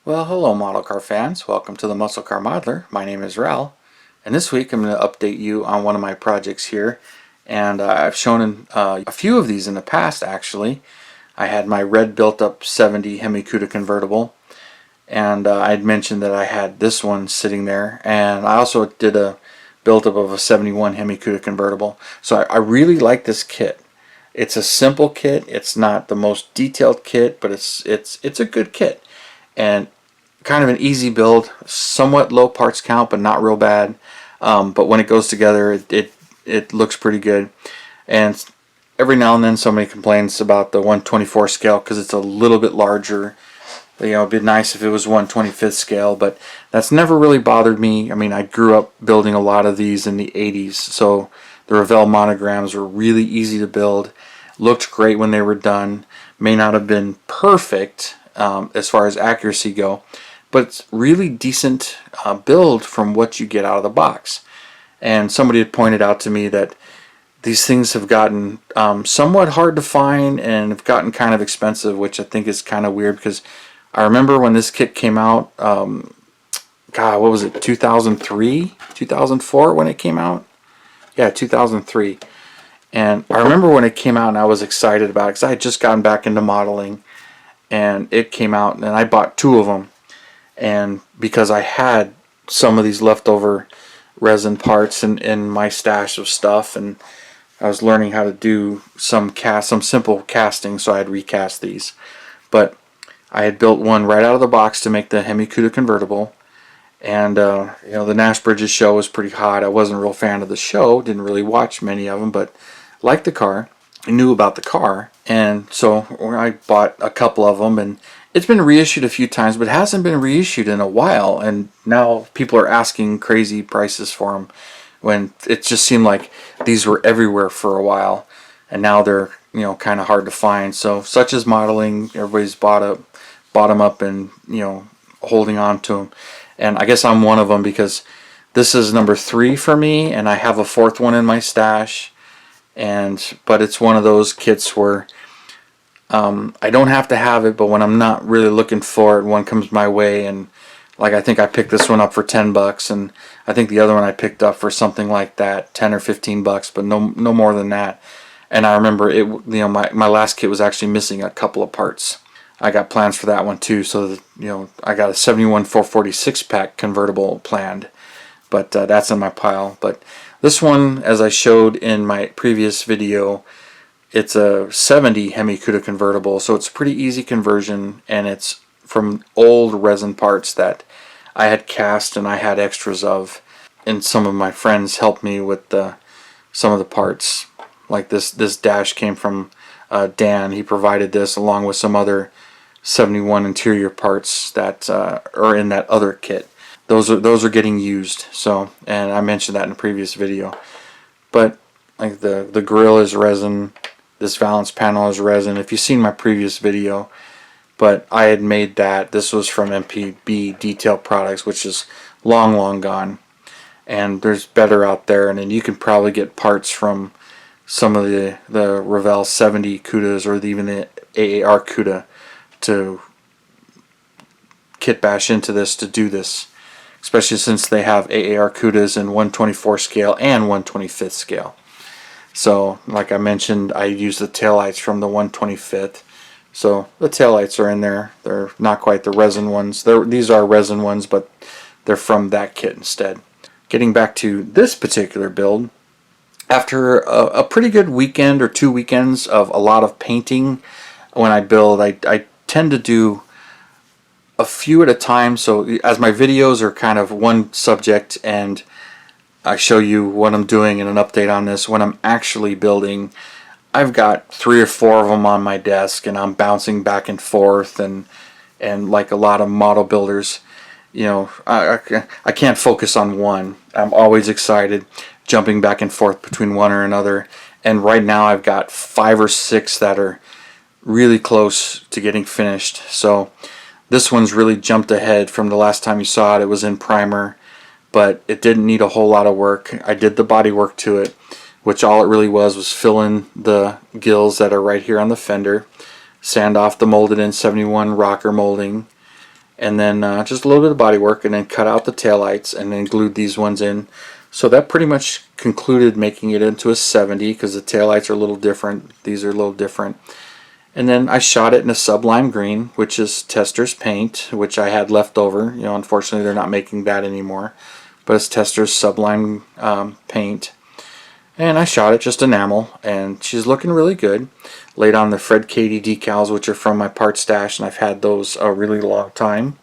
Well, hello model car fans. Welcome to the Muscle Car Modeler. My name is Revell, and this week I'm going to update you on one of my projects here. And I've shown a few of these in the past actually. I had my red built up 70 Hemi Cuda Convertible, and I had mentioned that I had this one sitting there, and I also did a built up of a 71 Hemi Cuda Convertible. So I really like this kit. It's a simple kit. It's not the most detailed kit, but it's a good kit. And kind of an easy build, somewhat low parts count, but not real bad. But when it goes together, it looks pretty good. And every now and then somebody complains about the 1/24 scale because it's a little bit larger. You know, it'd be nice if it was 1/25 scale, but that's never really bothered me. I mean, I grew up building a lot of these in the 80s, so the Revell monograms were really easy to build. Looked great when they were done. May not have been perfect as far as accuracy go, but it's really decent build from what you get out of the box. And somebody had pointed out to me that these things have gotten somewhat hard to find and have gotten kind of expensive, which I think is kind of weird because I remember when this kit came out, God, what was it, 2003, 2004 when it came out? Yeah, 2003. And I remember when it came out and I was excited about it because I had just gotten back into modeling, and it came out and I bought two of them. And because I had some of these leftover resin parts in my stash of stuff, and I was learning how to do some simple casting, so I had recast these. But I had built one right out of the box to make the Hemi Cuda Convertible, and you know, the Nash Bridges show was pretty hot. I wasn't a real fan of the show, didn't really watch many of them, but liked the car. I knew about the car, and so I bought a couple of them, and it's been reissued a few times, but it hasn't been reissued in a while, and now people are asking crazy prices for them when it just seemed like these were everywhere for a while, and now they're, you know, kind of hard to find. So such as modeling, everybody's bought them up and, you know, holding on to them, and I guess I'm one of them because this is number 3 for me, and I have a 4th one in my stash. But it's one of those kits where I don't have to have it, but when I'm not really looking for it, one comes my way, and like I think I picked this one up for $10, and I think the other one I picked up for something like that, 10 or 15 bucks, but no more than that. And I remember it, you know, my last kit was actually missing a couple of parts. I got plans for that one too, so that, you know, I got a 71 446 pack convertible planned, but that's in my pile. But this one, as I showed in my previous video, it's a 70 Hemi Cuda Convertible, so it's a pretty easy conversion, and it's from old resin parts that I had cast and I had extras of, and some of my friends helped me with some of the parts. Like this dash came from Dan. He provided this along with some other 71 interior parts that are in that other kit. Those are getting used. So, and I mentioned that in a previous video. But like the grill is resin, this valance panel is resin. If you've seen my previous video, but I had made that. This was from MPB Detail Products, which is long gone. And there's better out there, and then you can probably get parts from some of the Revell 70 Cudas or even the AAR Cuda to kit bash into this to do this, especially since they have AAR Cudas in 1/24 scale and 1/25 scale. So like I mentioned, I use the taillights from the 1/25. So the taillights are in there. They're not quite the resin ones. These are resin ones, but they're from that kit instead. Getting back to this particular build, after a pretty good weekend or 2 weekends of a lot of painting, when I build, I tend to do a few at a time. So as my videos are kind of one subject and I show you what I'm doing and an update on this, when I'm actually building, I've got 3 or 4 of them on my desk, and I'm bouncing back and forth, and like a lot of model builders, you know, I can't focus on one. I'm always excited, jumping back and forth between one or another. And right now I've got 5 or 6 that are really close to getting finished. So this one's really jumped ahead from the last time you saw it. It was in primer, but it didn't need a whole lot of work. I did the body work to it, which all it really was fill in the gills that are right here on the fender, sand off the molded in 71 rocker molding, and then just a little bit of body work, and then cut out the taillights and then glued these ones in. So that pretty much concluded making it into a 70, because the taillights are a little different. These are a little different. And then I shot it in a sublime green, which is Tester's paint, which I had left over. You know, unfortunately they're not making that anymore, but it's Tester's sublime paint. And I shot it just enamel, and she's looking really good. Laid on the Fred Cady decals, which are from my part stash, and I've had those a really long time.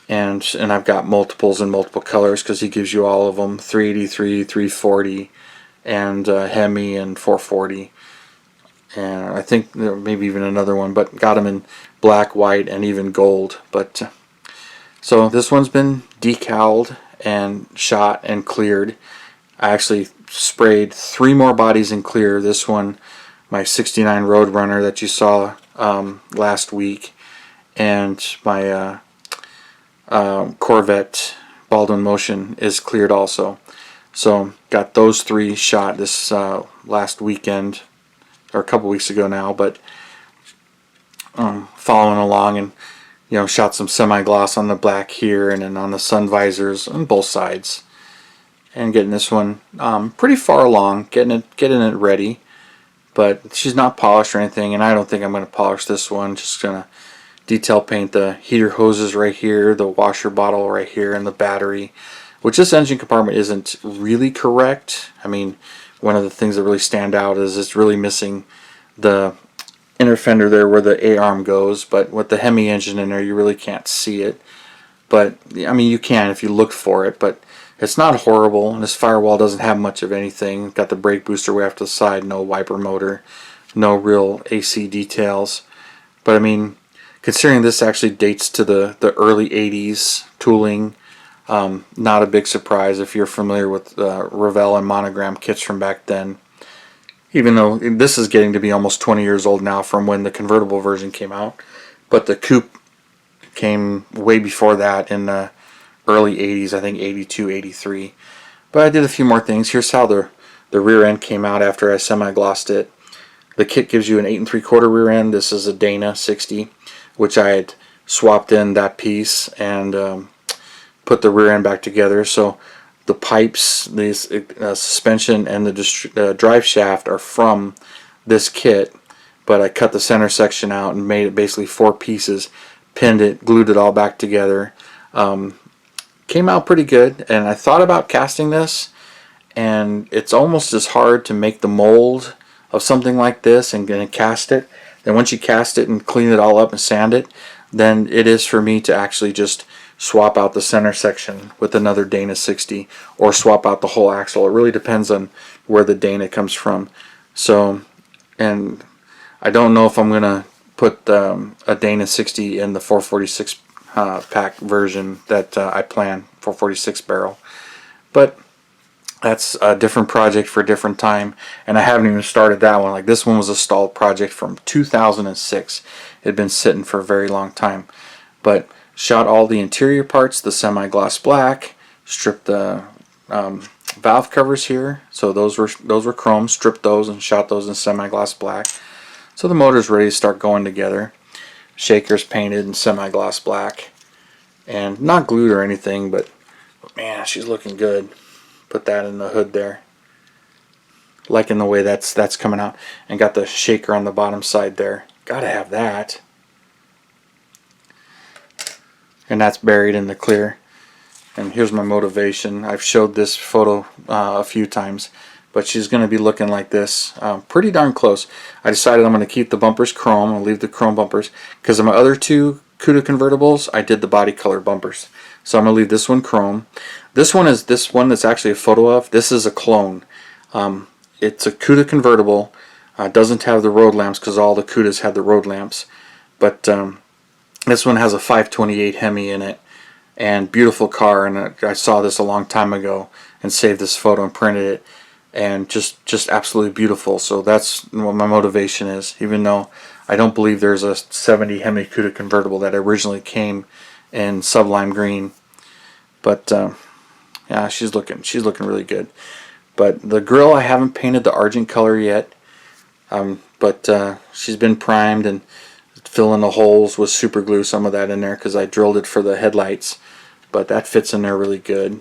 And I've got multiples in multiple colors, because he gives you all of them: 383, 340, and Hemi, and 440. And I think there maybe even another one, but got them in black, white, and even gold. But so this one's been decaled and shot and cleared. I actually sprayed 3 more bodies in clear. This one, my 69 Roadrunner that you saw last week, and my Corvette Baldwin Motion is cleared also. So got those 3 shot this last weekend, or a couple weeks ago now, but following along, and shot some semi-gloss on the black here, and then on the sun visors on both sides, and getting this one pretty far along, getting it ready. But she's not polished or anything, and I don't think I'm going to polish this one. Just going to detail paint the heater hoses right here, the washer bottle right here, and the battery, which this engine compartment isn't really correct. I mean, one of the things that really stand out is it's really missing the inner fender there where the A-arm goes, but with the Hemi engine in there you really can't see it. But I mean, you can if you look for it, but it's not horrible, and this firewall doesn't have much of anything. Got the brake booster way off to the side, no wiper motor, no real AC details. But I mean, considering this actually dates to the early 80s tooling, not a big surprise if you're familiar with Revell and Monogram kits from back then. Even though this is getting to be almost 20 years old now from when the convertible version came out. But the coupe came way before that in the early 80s, I think 82, 83. But I did a few more things. Here's how the rear end came out after I semi-glossed it. The kit gives you an 8 3/4 rear end. This is a Dana 60, which I had swapped in that piece and put the rear end back together. So the pipes, the suspension, and the drive shaft are from this kit, but I cut the center section out and made it basically 4 pieces, pinned it, glued it all back together. Came out pretty good, and I thought about casting this, and it's almost as hard to make the mold of something like this and cast it. Then once you cast it and clean it all up and sand it, then it is for me to actually just swap out the center section with another Dana 60, or swap out the whole axle. It really depends on where the Dana comes from. So, and I don't know if I'm gonna put a Dana 60 in the 446 pack version that I plan, 446 barrel, but that's a different project for a different time, and I haven't even started that one. Like, this one was a stalled project from 2006. It had been sitting for a very long time. But shot all the interior parts, the semi-gloss black, stripped the valve covers here, so those were chrome, stripped those and shot those in semi-gloss black. So the motor's ready to start going together. Shaker's painted in semi-gloss black, and not glued or anything, but man, she's looking good. Put that in the hood there. Liking the way that's coming out, and got the shaker on the bottom side there. Gotta have that. And that's buried in the clear. And here's my motivation. I've showed this photo a few times, but she's going to be looking like this, pretty darn close. I decided I'm going to keep the bumpers chrome. I'll leave the chrome bumpers, because of my other 2 Cuda convertibles, I did the body color bumpers. So I'm going to leave this one chrome. This one is this one that's actually a photo of. This is a clone. It's a Cuda convertible. Doesn't have the road lamps, because all the Cudas had the road lamps. But this one has a 528 Hemi in it, and beautiful car. And I saw this a long time ago and saved this photo and printed it, and just absolutely beautiful. So that's what my motivation is, even though I don't believe there's a 70 Hemi Cuda convertible that originally came in sublime green. But yeah, she's looking really good. But the grill, I haven't painted the argent color yet, but she's been primed, and fill in the holes with super glue, some of that in there because I drilled it for the headlights, but that fits in there really good.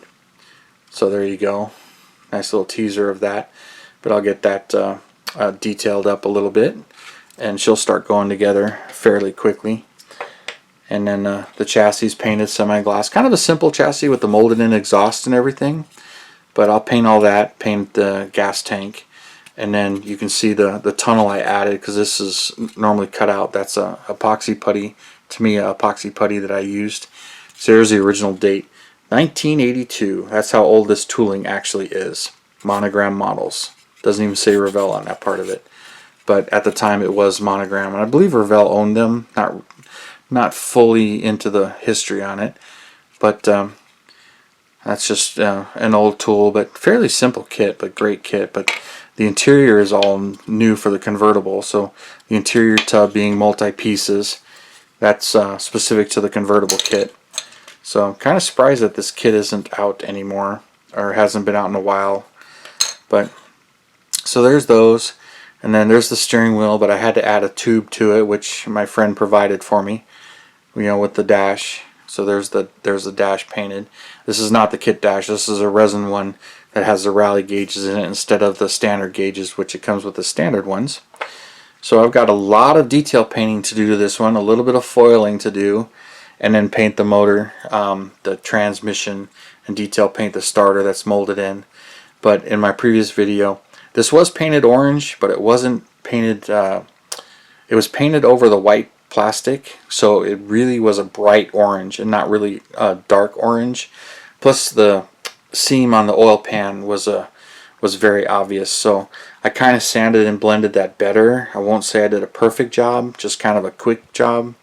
So there you go, nice little teaser of that. But I'll get that detailed up a little bit, and she'll start going together fairly quickly. And then the chassis is painted semi-gloss, kind of a simple chassis with the molded in exhaust and everything, but I'll paint all that, paint the gas tank. And then you can see the tunnel I added, because this is normally cut out. That's a epoxy putty, to me, a epoxy putty that I used. So there's the original date, 1982. That's how old this tooling actually is. Monogram models. Doesn't even say Revell on that part of it. But at the time it was monogram, and I believe Revell owned them. Not fully into the history on it, but that's just an old tool, but fairly simple kit, but great kit. But the interior is all new for the convertible, so the interior tub being multi-pieces, that's specific to the convertible kit. So I'm kind of surprised that this kit isn't out anymore, or hasn't been out in a while. But so there's those, and then there's the steering wheel, but I had to add a tube to it, which my friend provided for me, you know, with the dash. So there's the dash painted. This is not the kit dash. This is a resin one that has the rally gauges in it instead of the standard gauges, which it comes with the standard ones. So I've got a lot of detail painting to do to this one, a little bit of foiling to do, and then paint the motor, the transmission, and detail paint the starter that's molded in. But in my previous video, this was painted orange, but it wasn't painted, it was painted over the white plastic, so it really was a bright orange and not really a dark orange. Plus the seam on the oil pan was very obvious, so I kind of sanded and blended that better. I won't say I did a perfect job, just kind of a quick job.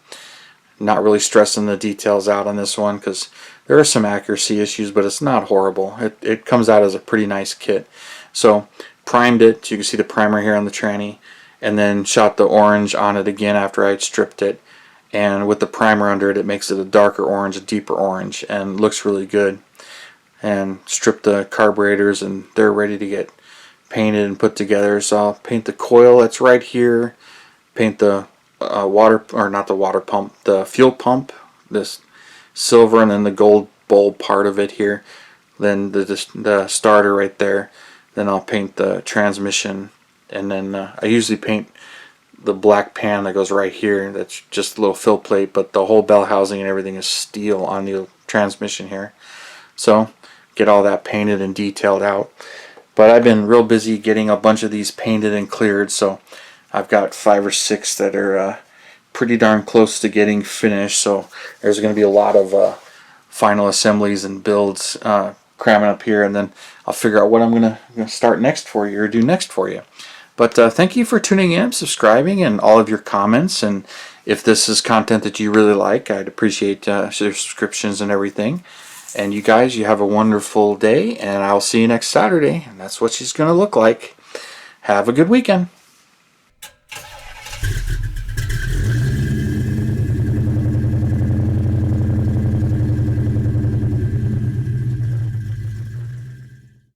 Not really stressing the details out on this one because there are some accuracy issues, but it's not horrible. It comes out as a pretty nice kit. So primed it, so you can see the primer here on the tranny, and then shot the orange on it again after I had stripped it, and with the primer under it, it makes it a darker orange, a deeper orange, and looks really good. And stripped the carburetors, and they're ready to get painted and put together. So I'll paint the coil that's right here, paint the the fuel pump, this silver, and then the gold bulb part of it here, then the starter right there. Then I'll paint the transmission, and then I usually paint the black pan that goes right here. That's just a little fill plate, but the whole bell housing and everything is steel on the transmission here. So get all that painted and detailed out. But I've been real busy getting a bunch of these painted and cleared, so I've got 5 or 6 that are pretty darn close to getting finished. So there's going to be a lot of final assemblies and builds cramming up here, and then I'll figure out what I'm going to start next for you, or do next for you. But thank you for tuning in, subscribing, and all of your comments. And if this is content that you really like, I'd appreciate your subscriptions and everything. And you guys, you have a wonderful day, and I'll see you next Saturday. And that's what she's going to look like. Have a good weekend.